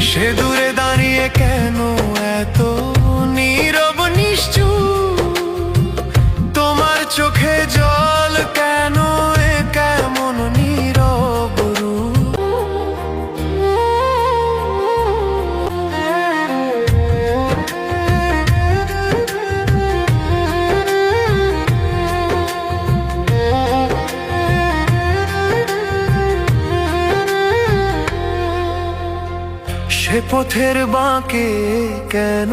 সে দূরে দাঁড়িয়ে কেন এত নীরব নিশ্চুপ, তোমার চোখে জল কেন এ কেমন নীরব রূপ। সে পথের বাঁকে কেন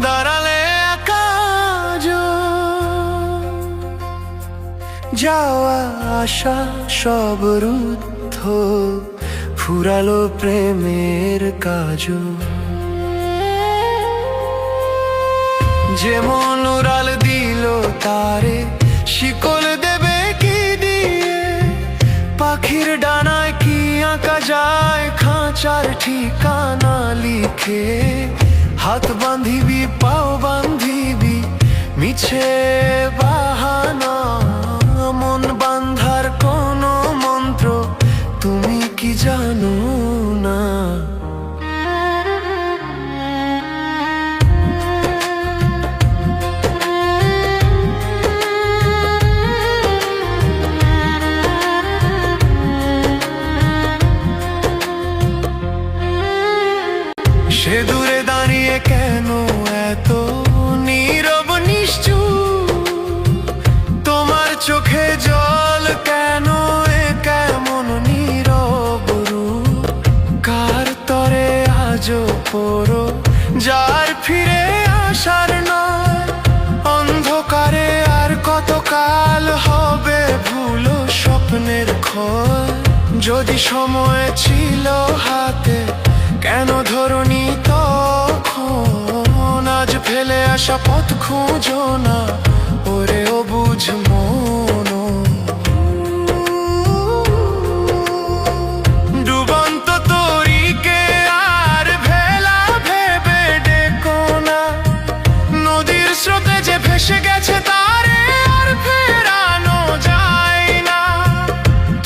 দাঁড়ালে একা, যাওয়া আসা সব রুদ্ধ, ফুরালো প্রেমের কাজ। যেমন উড়াল দিল তারে শিকল দেবে কি দিয়ে, পাখির ডানায় কি আঁকা যায় খাঁচার ঠিকানা লিখে। হাত বাঁধিবি পাও বাঁধিবি মিছে বাহানা, মন বাঁধার কোনো মন্ত্র তুমি কি জানো না। সে দূরে দাঁড়িয়ে কেন এত নীরব নিশ্চুপ, তোমার চোখে জল কেন এ কেমন নীরব রূপ। কার তরে আজও পড়ো যার ফিরে আসার নয়, অন্ধকারে আর কতকাল হবে ভুলো স্বপ্নের ক্ষয়। যদি সময় ছিল হাতে কেন ধরনি তখন, আজ ফেলে আসা পথ খুঁজো না ওরে অবুঝ মন। ডুবন্ত তরীকে আর ভেলা ভেবে ডেকো না, নদীর স্রোতে যে ভেসে গেছে তারে আর ফেরানো যায় না।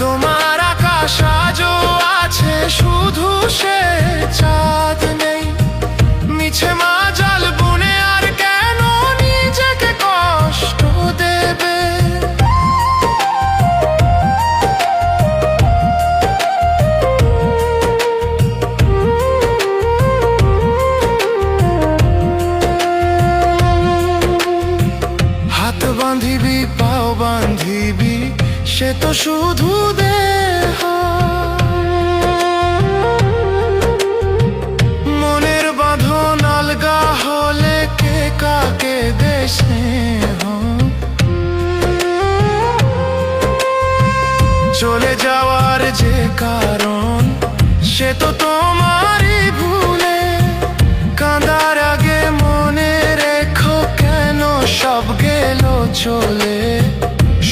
তোমার আকাশ আজও আছে শুধু সে চাঁদ নেই, মিছে মাজাল বুনে আর কেন নিজেকে কষ্ট দেবে। হাত বাঁধিবি পাও বাঁধিবি সে তো শুধু দেহ, মনের বাঁধন আলগা হলে কে কাকে দেশে। চলে যাওয়ার যে কারণ সে তো তোমারই ভুলে, কাঁদার আগে মনে রেখো কেন সব গেল চলে।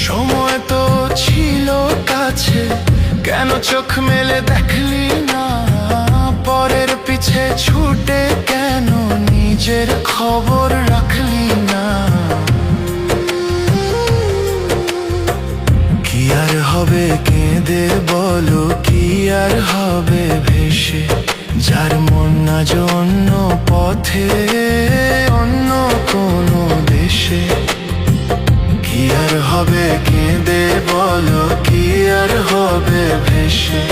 সময় তো ছিল কাছে কেন চোখ মেলে দেখলি না, পরের পিছে ছুটে কেন নিজের খবর রাখলি না। কি আর হবে কেঁদে বলো, কি আর হবে ভেসে, যার মন না অন্য পথে অন্য কোনো দেশে। কি আর হবে কেঁদে বলো, কি আর হবে ভেসে।